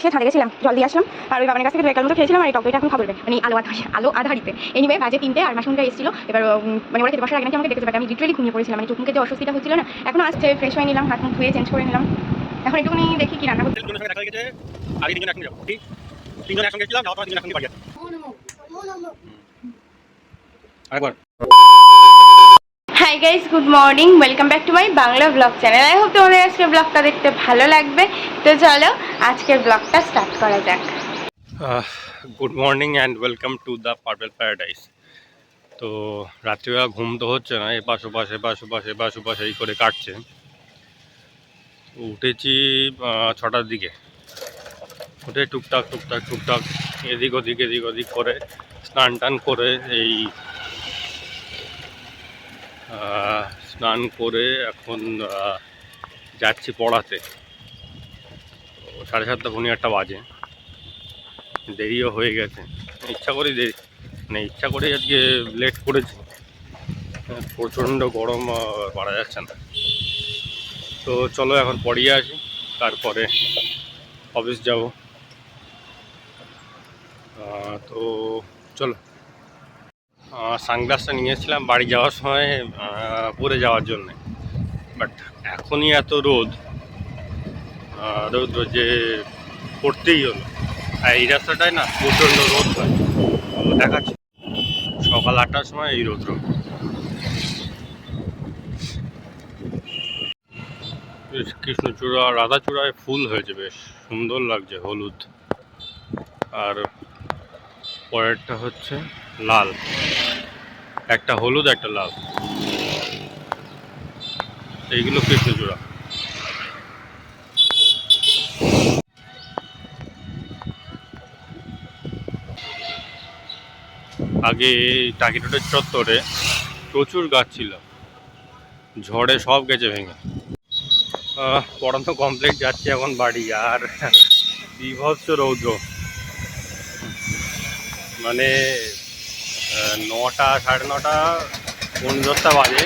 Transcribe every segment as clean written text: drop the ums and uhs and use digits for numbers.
সে ছাদে গেছিলাম, জল দিয়ে আসলাম, আর ওই বাবানের কাছ থেকে 2 1 মতো খেয়েছিলাম, আর এই টক দইটা এখন খাবো। মানে আলো আধারিতে এনিওয়ে বাজে 3টে, আর মাসুমটা এসেছিল। এবার মানে ওরা খেতে বসার আগে নাকি আমাকে দেখেছে, বাট আমি লিটারেলি ঘুমিয়ে পড়েছিলাম। মানে চোখ মুখে যে অস্বস্তিটা হচ্ছিল না, এখন আসছে, ফ্রেশ হয়ে নিলাম, হাত মুখ ধুয়ে চেঞ্জ করে নিলাম। এখন একটুখানি দেখি কি রান্না করতে। তিনজনের সঙ্গে দেখা হয়ে গেছে, আর এই তিনজন একসঙ্গে যাবো। ঠিক, তিনজন একসঙ্গে ছিলাম, যাওয়ার পর তিনজন একসঙ্গে বাড়ি যাচ্ছি। আরেকবার hi guys, good morning, welcome back to my Bangla blog channel. I hope তোমাদের আজকের ব্লগটা দেখতে ভালো লাগবে। তো চলো আজকের ব্লগটা স্টার্ট করা যাক। Good morning and welcome to the purple paradise. তো রাত্রিবেলা ঘুম তো হচ্ছে না, এপাশ ওপাশ এই করে কাটছে। উঠেছি 6টার দিকে, উঠে টুকটাক এদিক ওদিক করে স্নান টান করে স্নান করে এখন যাচ্ছি পড়াতে। 7:30 পৌনে 8টা বাজে, দেরিও হয়ে গেছে। ইচ্ছা করেই আজকে লেট করেছি। প্রচণ্ড গরম, পারা যাচ্ছে না। তো চলো এখন পড়িয়ে আসি, তারপরে অফিস যাব। তো চলো, সানগ্লাসটা নিয়েছিলাম বাড়ি যাওয়ার সময় পরে যাওয়ার জন্যে, বাট এখনই এত রোদ যে পড়তেই হলো। আর এই রাস্তাটায় না প্রচণ্ড রোদ হয়, দেখাচ্ছি সকাল 8টার সময় এই রোদ। কৃষ্ণচূড়া রাধাচূড়ায় ফুল হয়েছে, বেশ সুন্দর লাগছে, হলুদ। আর পরেরটা হচ্ছে লাল, একটা হলুদ একটা লাল, এইগুলো কৃষ্ণচূড়া। আগে টাকি রোডের চত্বরে প্রচুর গাছ ছিল, ঝড়ে সব গেছে ভেঙে। পড়ানো কমপ্লিট, যাচ্ছি এখন বাড়ি। আর বিভৎস রৌদ্র, মানে 9টা 9:30 পৌনে 10টা বাজে,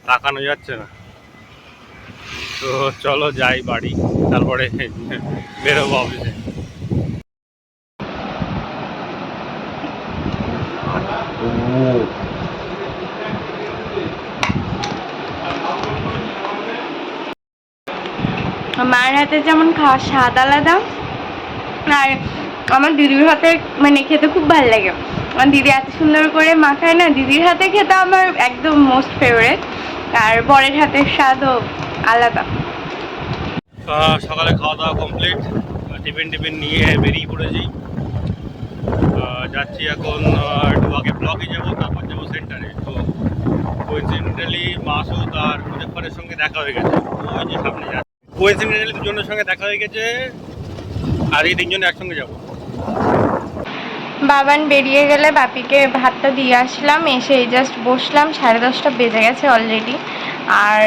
তাকানো যাচ্ছে না। তো চলো যাই বাড়ি, তারপরে বেরোবো অফিসে। মায়ের হাতে যেমন খাওয়ার স্বাদ আলাদা, আর আমার দিদির হাতে মানে খেতে খুব ভালো লাগে। আমার দিদি এত সুন্দর করে মাখায় না, দিদির হাতে খেতে আমার একদম মোস্ট ফেভারিট। আর বরের হাতের স্বাদও আলাদা। সকালে খাওয়া দাওয়া কমপ্লিট, টিফিন নিয়ে বেরিয়ে পড়েছি। যাচ্ছি এখন, একটু আগে ব্লকে যাবো, তারপর যাবো সেন্টারে। তো কোইন্সিডেন্টালি মাসুদ আর মুজফ্ফরের সঙ্গে দেখা হয়ে গেছে, ওই যে সামনে যাচ্ছে। কোইন্সিডেন্টালি দুজনের সঙ্গে দেখা হয়ে গেছে, আর এই তিনজনে একসঙ্গে যাবো। বাবান বেরিয়ে গেলে বাপিকে ভাতটা দিয়ে আসলাম, এসে এই জাস্ট বসলাম। 10:30 বেজে গেছে অলরেডি। আর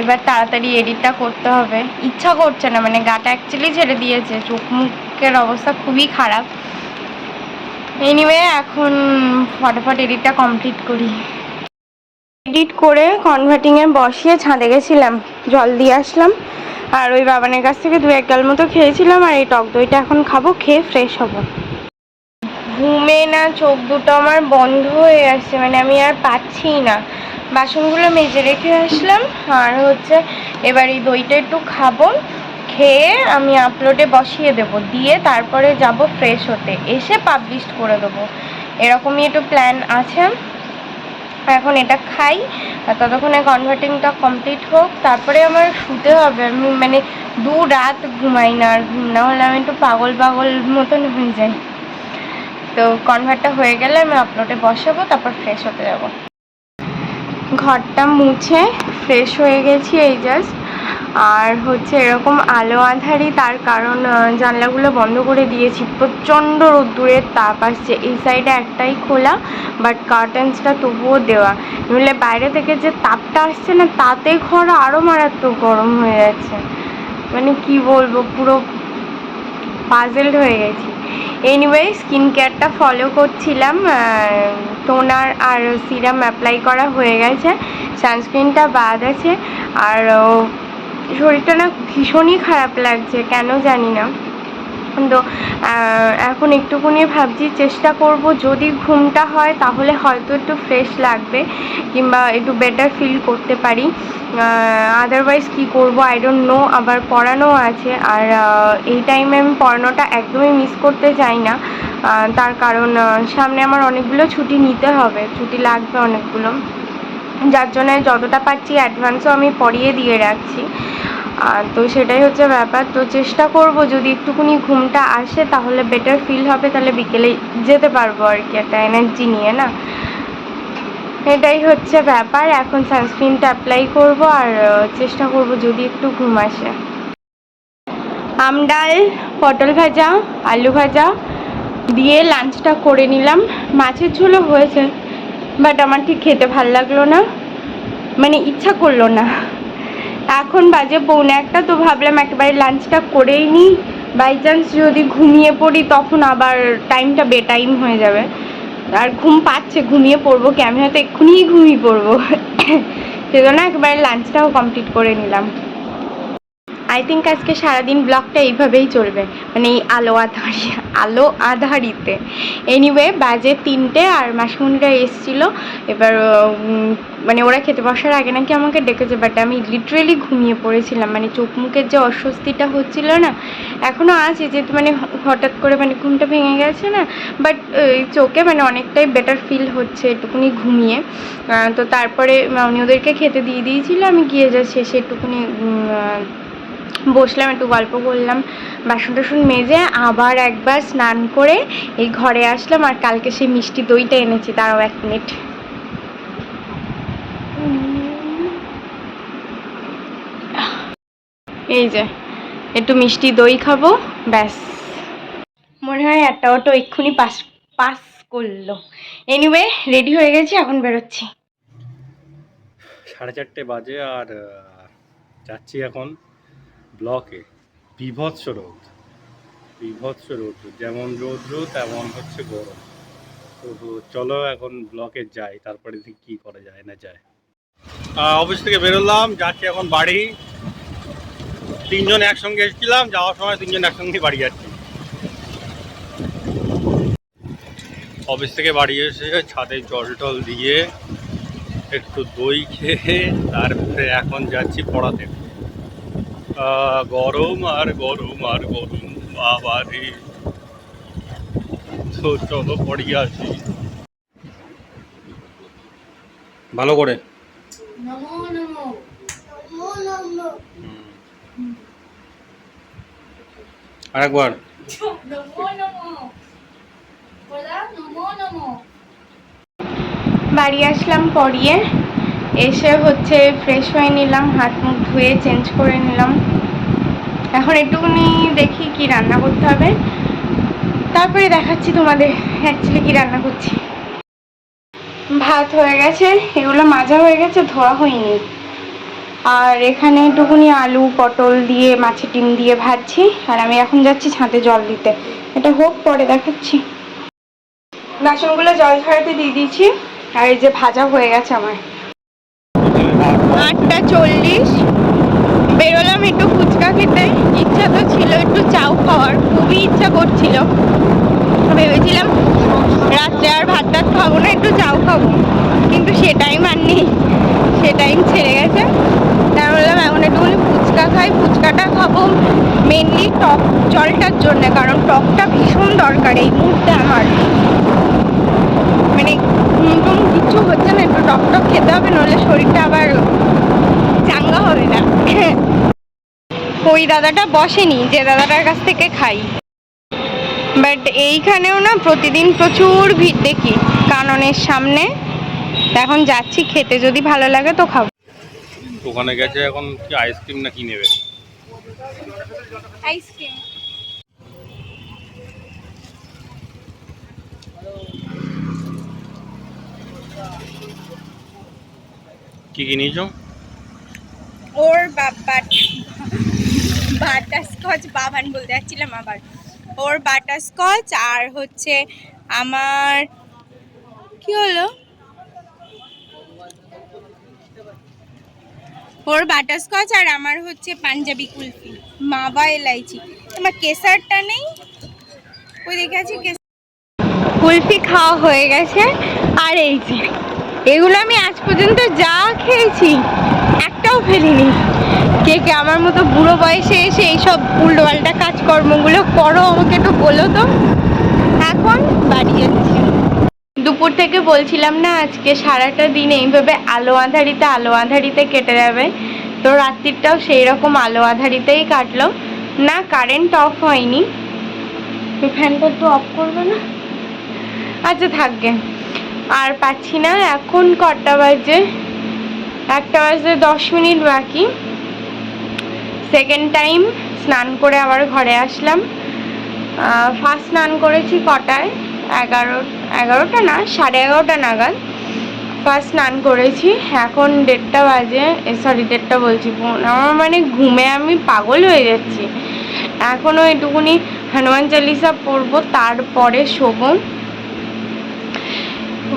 এবার তাড়াতাড়ি এডিটটা করতে হবে। ইচ্ছা করছে না, মানে গাটা অ্যাকচুয়ালি ছেড়ে দিয়েছে, চোখ মুখের অবস্থা খুবই খারাপ। এনিওয়ে এখন ফটাফট এডিটটা কমপ্লিট করি। এডিট করে কনভার্টিংয়ে বসিয়ে ছাদে গেছিলাম, জল দিয়ে আসলাম। আর ওই বাবানের কাছ থেকে 2 1 গাল মতো খেয়েছিলাম, আর এই টক দইটা এখন খাবো, খেয়ে ফ্রেশ হবো। ঘুমে না চোখ দুটো আমার বন্ধ হয়ে আসছে, মানে আমি আর পাচ্ছি না। বাসনগুলো মেজে রেখে আসলাম, আর হচ্ছে এবার এই দইটা একটু খাবো, খেয়ে আমি আপলোডে বসিয়ে দেবো, দিয়ে তারপরে যাব ফ্রেশ হতে, এসে পাবলিশ করে দেবো, এরকমই একটু প্ল্যান আছে। এখন এটা খাই, আর ততক্ষণে কনভার্টিংটা কমপ্লিট হোক, তারপরে আমার শুতে হবে। আমি মানে 2 রাত ঘুমাই না, আর ঘুম না হলে আমি একটু পাগল মতন হয়ে যাই। তো কনভার্টটা হয়ে গেলে আমি আপলোডে বসাবো, তারপর ফ্রেশ হতে যাব। ঘরটা মুছে ফ্রেশ হয়ে গেছি এই জাস্ট। আর হচ্ছে এরকম আলো আঁধারি, তার কারণ জানলাগুলো বন্ধ করে দিয়েছি, প্রচণ্ড রোদ্দুরের তাপ আসছে। এই সাইডে একটাই খোলা, বাট কার্টেন্সটা তবুও দেওয়া, নইলে বাইরে থেকে যে তাপটা আসছে না, তাতে ঘর আরও মারাত্মক গরম হয়ে যাচ্ছে। মানে কি বলবো, পুরো পাজেলড হয়ে গেছি। এনিওয়ে স্কিন কেয়ারটা ফলো করছিলাম, টোনার আর সিরাম অ্যাপ্লাই করা হয়ে গেছে, সানস্ক্রিনটা বাদ আছে। আর শরীরটা না ভীষণই খারাপ লাগছে, কেন জানি না। তো এখন একটুখানি ভাবছি, চেষ্টা করব যদি ঘুমটা হয় তাহলে হয়তো একটু ফ্রেশ লাগবে কিংবা একটু বেটার ফিল করতে পারি। আদারওয়াইজ কি করব আই ডোন্ট নো। আবার পড়ানো আছে, আর এই টাইমে আমি পড়ানোটা একদমই মিস করতে চাই না, তার কারণ সামনে আমার অনেকগুলো ছুটি নিতে হবে, ছুটি লাগবে অনেকগুলো, যার জন্য যতটা পারছি অ্যাডভান্সও আমি পড়িয়ে দিয়ে রাখছি। তো সেটাই হচ্ছে ব্যাপার। তো চেষ্টা করব যদি একটুখানি ঘুমটা আসে তাহলে বেটার ফিল হবে, তাহলে বিকেলে যেতে পারবো আর কি একটা এনার্জি নিয়ে না। এটাই হচ্ছে ব্যাপার। এখন সানস্ক্রিনটা অ্যাপ্লাই করব আর চেষ্টা করব যদি একটু ঘুম আসে। আমডাল, পটল ভাজা, আলু ভাজা দিয়ে লাঞ্চটা করে নিলাম। মাছের ঝোলও হয়েছে, বাট আমার ঠিক খেতে ভাল লাগলো না, মানে ইচ্ছা করলো না। এখন বাজে 1:45, তো ভাবলাম একেবারে লাঞ্চটা করেই নিই, বাই চান্স যদি ঘুমিয়ে পড়ি তখন আবার টাইমটা বেটাইম হয়ে যাবে। আর ঘুম পাচ্ছে, ঘুমিয়ে পড়বো কি, আমি হয়তো এক্ষুনিই ঘুমিয়ে পড়বো। সেজন্য একেবারে লাঞ্চটাও কমপ্লিট করে নিলাম। আই থিঙ্ক আজকে সারাদিন ব্লগটা এইভাবেই চলবে, মানে এই আলো আধারিতে। এনিওয়ে বাজে 3টে, আর মাসিমণিরা এসেছিলো। এবার মানে ওরা খেতে বসার আগে নাকি আমাকে ডেকেছে, বাট আমি লিটারেলি ঘুমিয়ে পড়েছিলাম, মানে চোখ মুখের যে অস্বস্তিটা হচ্ছিল না, এখনও আছে, যেহেতু মানে হঠাৎ করে মানে ঘুমটা ভেঙে গেছে না, বাট চোখে মানে অনেকটাই বেটার ফিল হচ্ছে একটুকুনি ঘুমিয়ে। তো তারপরে উনি ওদেরকে খেতে দিয়ে দিয়েছিল, আমি গিয়ে যা শেষে একটুকুনি বসলাম, একটু গল্প করলাম, বাসন টাসন মেজে আবার একবার স্নান করে এই ঘরে আসলাম। আর কালকে সেই মিষ্টি দইটা এনেছি, তারাও 1 মিনিট। এই যে একটু মিষ্টি দই খাবো, ব্যাস। মনে হয় একটা অটো এক্ষুনি পাস করলো। এনিওয়ে রেডি হয়ে গেছি, এখন বেরোচ্ছি। 4:30 বাজে, আর যাচ্ছি এখন ব্লকে। বিভৎস রোদ, বিভৎস রোদ, যেমন রৌদ্র তেমন হচ্ছে গরম। তো চলো এখন ব্লকে যাই, তারপরে দেখি কী করা যায় না যায়। অফিস থেকে বেরোলাম, যাচ্ছি এখন বাড়ি। 3জন একসঙ্গে এসেছিলাম, যাওয়ার সময় 3জন একসঙ্গে বাড়ি যাচ্ছি। অফিস থেকে বাড়ি এসে ছাদে জল টল দিয়ে একটু দই খেয়ে তারপরে এখন যাচ্ছি পড়াতে। গরম আর গরম আর গরম, বাবারে। তো চলো পড়িয়ে আসি ভালো করে। আরেকবার বাড়ি আসলাম পড়িয়ে, এসে হচ্ছে ফ্রেশ হয়ে নিলাম, হাত মুখ ধুয়ে চেঞ্জ করে নিলাম। এখন একটুখানি দেখি কি রান্না করতে হবে, তারপরে দেখাচ্ছি তোমাদের অ্যাকচুয়ালি কি রান্না করছি। ভাত হয়ে গেছে, এগুলো মাজা হয়ে গেছে, ধোয়া হয়নি। আর এখানে একটুখানি আলু পটল দিয়ে মাছের ডিম দিয়ে ভাজছি, আর আমি এখন যাচ্ছি ছাদে জল দিতে। এটা হোক, পরে দেখাচ্ছি। বাসনগুলো জল ঝরাতে দিয়ে দিয়েছি, আর এই যে ভাজা হয়ে গেছে আমার। 8:40 বেরোলাম একটু ফুচকা খেতে, ইচ্ছা তো ছিল একটু চাউ খাওয়ার, খুবই ইচ্ছা করছিল। ভেবেছিলাম রাত্রে আর ভাত টাত খাবো না, একটু চাউ খাবো, কিন্তু সে টাইম আর নেই, সে টাইম ছেড়ে গেছে। তাই বললাম এখন একটুখানি ফুচকা খাই। ফুচকাটা খাবো মেনলি টক জলটার জন্য, কারণ টকটা ভীষণ দরকার এই মুহূর্তে আমার, মানে ঘুম কিচ্ছু হচ্ছে না, একটু টক টক খেতে হবে, নইলে শরীরটা আবার চাঙ্গা হবে না। ওই দাদাটা বসেনি যে দাদাটার কাছ থেকে খাই, বাট এইখানেও না প্রতিদিন প্রচুর ভিড় দেখি কাননের সামনে। এখন যাচ্ছি খেতে, যদি ভালো লাগে তো খাবো। দোকানে গেছে, এখন কি আইসক্রিম না কি নেবে? আইসক্রিম। কি কি নিয়েছো? ওর বাটারস্কচ বাবান বলতে যাচ্ছিলাম আবার, ওর বাটারস্কচ আর হচ্ছে আমার কি হলো, ওর বাটারস্কচ আর আমার হচ্ছে পাঞ্জাবি কুলফি মাবা এলাইচি। আমার কেসারটা নেই, ওই দেখে আছি কুলফি খাওয়া হয়ে গেছে। আর এই যে এগুলো আমি আজ পর্যন্ত যা খেয়েছি একটাও ফেলিনি। কে কে আমার মতো বুড়ো বয়সে এসে এইসব উল্টোপাল্টা কাজকর্মগুলো করো আমাকে তো বলো তো। এখন বাড়ি যাচ্ছি। দুপুর থেকে বলছিলাম না আজকে সারাটা দিন এইভাবে আলো আঁধারিতে কেটে যাবে, তো রাত্রিটাও সেই রকম আলো আঁধারিতেই কাটলো না, কারেন্ট অফ হয়নি। ফ্যানটা একটু অফ করবে না? আচ্ছা থাকবে, আর পাচ্ছি না। এখন কটা বাজে? 1টা বাজে 10 মিনিট বাকি। সেকেন্ড টাইম স্নান করে আবার ঘরে আসলাম। ফার্স্ট স্নান করেছি কটায়, 11টা না 11:30 নাগাদ ফার্স্ট স্নান করেছি। এখন 1:30 বাজে, সরি 1:30 বলছি, আমার মানে ঘুমে আমি পাগল হয়ে যাচ্ছি। এখনও এটুকুনি হনুমান চালিসা পড়বো, তারপরে শোবো।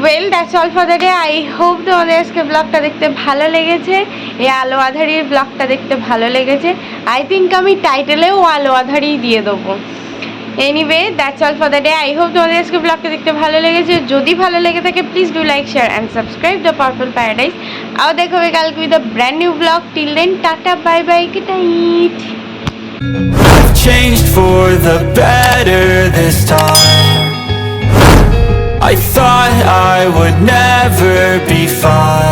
Well that's all for the day. I hope তোমাদের আজকে ব্লগটা দেখতে ভালো লেগেছে, এই আলো আধারির ব্লগটা দেখতে ভালো লেগেছে। আই থিঙ্ক আমি টাইটেলেও আলো আধারি দিয়ে দেবো। Anyway that's all for the day. I hope তোমাদের আজকে ব্লগটা দেখতে ভালো লেগেছে। যদি ভালো লেগে থাকে please do like share and subscribe the purple paradise. আবার দেখা হবে কালকে with a brand new blog. Till then tata bye bye, good night. I've changed for the better this time. I thought I would never be fine.